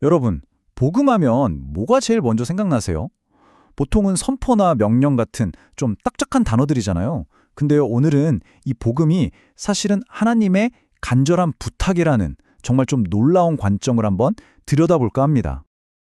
여러분, 복음하면 뭐가 제일 먼저 생각나세요? 보통은 선포나 명령 같은 좀 딱딱한 단어들이잖아요. 근데 오늘은 이 복음이 사실은 하나님의 간절한 부탁이라는 정말 좀 놀라운 관점을 한번 들여다볼까 합니다.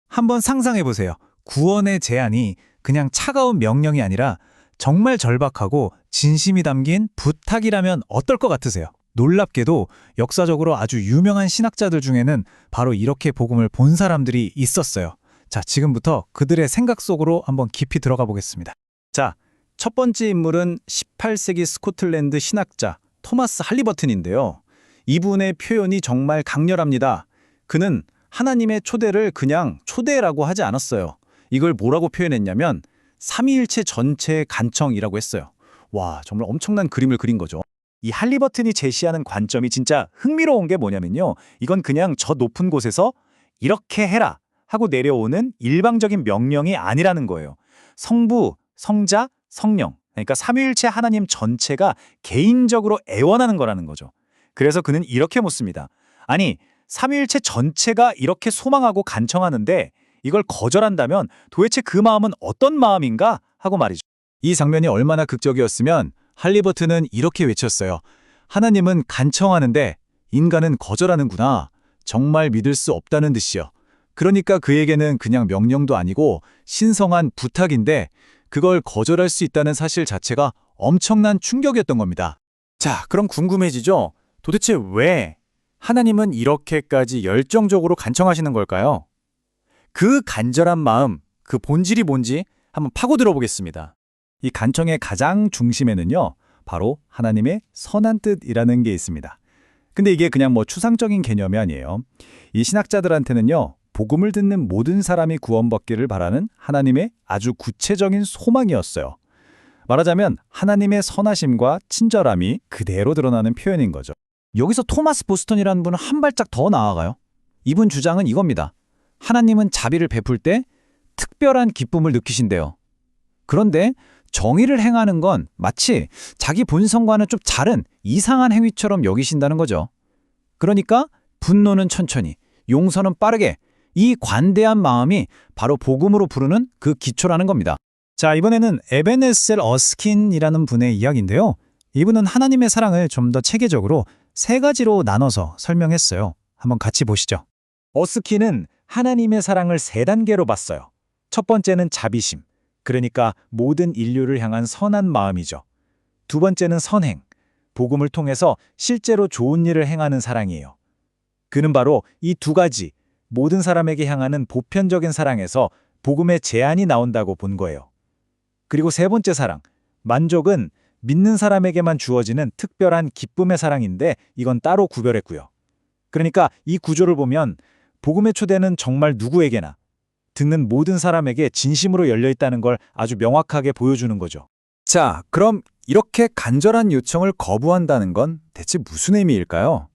한번 상상해 보세요. 구원의 제안이 그냥 차가운 명령이 아니라 정말 절박하고 진심이 담긴 부탁이라면 어떨 것 같으세요? 놀랍게도 역사적으로 아주 유명한 신학자들 중에는 바로 이렇게 복음을 본 사람들이 있었어요. 자, 지금부터 그들의 생각 속으로 한번 깊이 들어가 보겠습니다. 자, 첫 번째 인물은 18세기 스코틀랜드 신학자 토마스 할리버튼인데요. 이분의 표현이 정말 강렬합니다. 그는 하나님의 초대를 그냥 초대라고 하지 않았어요. 이걸 뭐라고 표현했냐면 삼위일체 전체의 간청이라고 했어요. 와, 정말 엄청난 그림을 그린 거죠. 이 할리버튼이 제시하는 관점이 진짜 흥미로운 게 뭐냐면요. 이건 그냥 저 높은 곳에서 이렇게 해라 하고 내려오는 일방적인 명령이 아니라는 거예요. 성부, 성자, 성령, 그러니까 삼위일체 하나님 전체가 개인적으로 애원하는 거라는 거죠. 그래서 그는 이렇게 묻습니다. 아니, 삼위일체 전체가 이렇게 소망하고 간청하는데 이걸 거절한다면 도대체 그 마음은 어떤 마음인가 하고 말이죠. 이 장면이 얼마나 극적이었으면 할리버튼은 이렇게 외쳤어요. 하나님은 간청하는데 인간은 거절하는구나. 정말 믿을 수 없다는 듯이요. 그러니까 그에게는 그냥 명령도 아니고 신성한 부탁인데 그걸 거절할 수 있다는 사실 자체가 엄청난 충격이었던 겁니다. 자, 그럼 궁금해지죠? 도대체 왜 하나님은 이렇게까지 열정적으로 간청하시는 걸까요? 그 간절한 마음, 그 본질이 뭔지 한번 파고들어 보겠습니다. 이 간청의 가장 중심에는요, 바로 하나님의 선한 뜻이라는 게 있습니다. 근데 이게 그냥 뭐 추상적인 개념이 아니에요. 이 신학자들한테는요, 복음을 듣는 모든 사람이 구원받기를 바라는 하나님의 아주 구체적인 소망이었어요. 말하자면 하나님의 선하심과 친절함이 그대로 드러나는 표현인 거죠. 여기서 토마스 보스턴이라는 분은 한 발짝 더 나아가요. 이분 주장은 이겁니다. 하나님은 자비를 베풀 때 특별한 기쁨을 느끼신대요. 그런데 정의를 행하는 건 마치 자기 본성과는 좀 다른 이상한 행위처럼 여기신다는 거죠. 그러니까 분노는 천천히, 용서는 빠르게, 이 관대한 마음이 바로 복음으로 부르는 그 기초라는 겁니다. 자, 이번에는 에베네셀 어스킨이라는 분의 이야기인데요. 이분은 하나님의 사랑을 좀 더 체계적으로 세 가지로 나눠서 설명했어요. 한번 같이 보시죠. 어스킨은 하나님의 사랑을 세 단계로 봤어요. 첫 번째는 자비심, 그러니까 모든 인류를 향한 선한 마음이죠. 두 번째는 선행, 복음을 통해서 실제로 좋은 일을 행하는 사랑이에요. 그는 바로 이 두 가지, 모든 사람에게 향하는 보편적인 사랑에서 복음의 제안이 나온다고 본 거예요. 그리고 세 번째 사랑, 만족은 믿는 사람에게만 주어지는 특별한 기쁨의 사랑인데 이건 따로 구별했고요. 그러니까 이 구조를 보면 복음의 초대는 정말 누구에게나 듣는 모든 사람에게 진심으로 열려 있다는 걸 아주 명확하게 보여주는 거죠. 자, 그럼 이렇게 간절한 요청을 거부한다는 건 대체 무슨 의미일까요?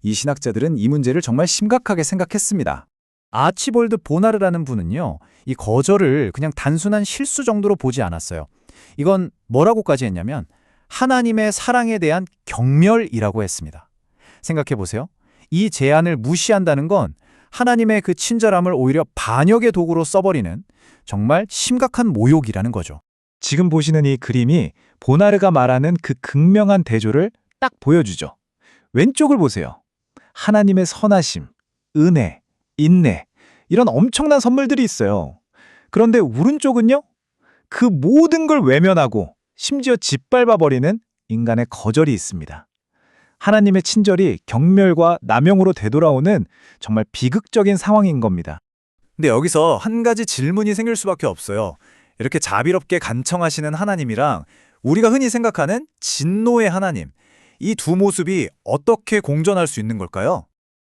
이 신학자들은 이 문제를 정말 심각하게 생각했습니다. 아치볼드 보나르라는 분은요, 이 거절을 그냥 단순한 실수 정도로 보지 않았어요. 이건 뭐라고까지 했냐면 하나님의 사랑에 대한 경멸이라고 했습니다. 생각해 보세요. 이 제안을 무시한다는 건 하나님의 그 친절함을 오히려 반역의 도구로 써버리는 정말 심각한 모욕이라는 거죠. 지금 보시는 이 그림이 보나르가 말하는 그 극명한 대조를 딱 보여주죠. 왼쪽을 보세요. 하나님의 선하심, 은혜, 인내, 이런 엄청난 선물들이 있어요. 그런데 오른쪽은요? 그 모든 걸 외면하고 심지어 짓밟아버리는 인간의 거절이 있습니다. 하나님의 친절이 경멸과 남용으로 되돌아오는 정말 비극적인 상황인 겁니다. 근데 여기서 한 가지 질문이 생길 수밖에 없어요. 이렇게 자비롭게 간청하시는 하나님이랑 우리가 흔히 생각하는 진노의 하나님, 이 두 모습이 어떻게 공존할 수 있는 걸까요?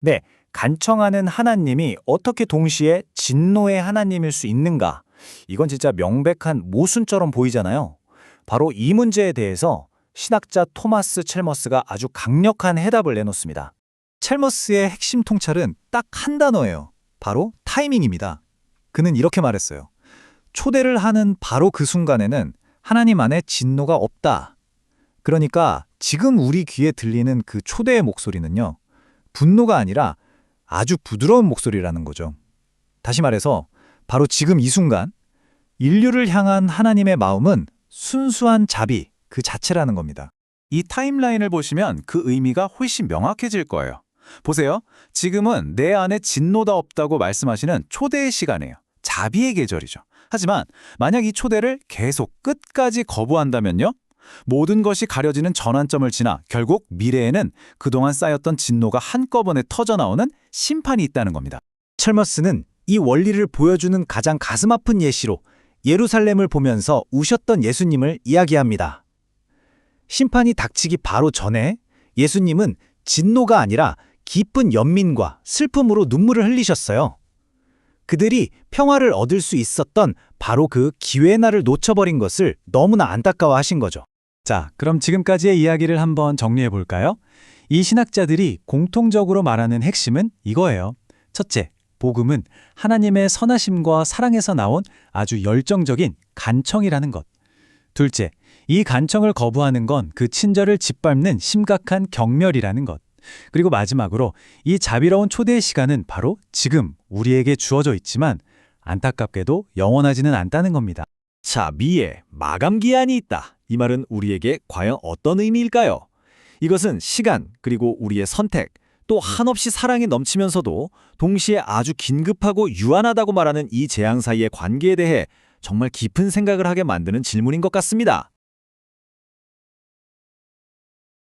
네, 간청하는 하나님이 어떻게 동시에 진노의 하나님일 수 있는가? 이건 진짜 명백한 모순처럼 보이잖아요. 바로 이 문제에 대해서 신학자 토마스 첼머스가 아주 강력한 해답을 내놓습니다. 첼머스의 핵심 통찰은 딱 한 단어예요. 바로 타이밍입니다. 그는 이렇게 말했어요. 초대를 하는 바로 그 순간에는 하나님 안에 진노가 없다. 그러니까 지금 우리 귀에 들리는 그 초대의 목소리는요, 분노가 아니라 아주 부드러운 목소리라는 거죠. 다시 말해서 바로 지금 이 순간 인류를 향한 하나님의 마음은 순수한 자비 그 자체라는 겁니다. 이 타임라인을 보시면 그 의미가 훨씬 명확해질 거예요. 보세요. 지금은 내 안에 진노가 없다고 말씀하시는 초대의 시간이에요. 자비의 계절이죠. 하지만 만약 이 초대를 계속 끝까지 거부한다면요? 모든 것이 가려지는 전환점을 지나 결국 미래에는 그동안 쌓였던 진노가 한꺼번에 터져나오는 심판이 있다는 겁니다. 찰머스는 이 원리를 보여주는 가장 가슴 아픈 예시로 예루살렘을 보면서 우셨던 예수님을 이야기합니다. 심판이 닥치기 바로 전에 예수님은 진노가 아니라 깊은 연민과 슬픔으로 눈물을 흘리셨어요. 그들이 평화를 얻을 수 있었던 바로 그 기회의 날을 놓쳐버린 것을 너무나 안타까워하신 거죠. 자, 그럼 지금까지의 이야기를 한번 정리해 볼까요? 이 신학자들이 공통적으로 말하는 핵심은 이거예요. 첫째, 복음은 하나님의 선하심과 사랑에서 나온 아주 열정적인 간청이라는 것. 둘째, 이 간청을 거부하는 건 그 친절을 짓밟는 심각한 경멸이라는 것. 그리고 마지막으로 이 자비로운 초대의 시간은 바로 지금 우리에게 주어져 있지만 안타깝게도 영원하지는 않다는 겁니다. 자비에 마감 기한이 있다. 이 말은 우리에게 과연 어떤 의미일까요? 이것은 시간 그리고 우리의 선택, 또 한없이 사랑이 넘치면서도 동시에 아주 긴급하고 유한하다고 말하는 이 재앙 사이의 관계에 대해 정말 깊은 생각을 하게 만드는 질문인 것 같습니다.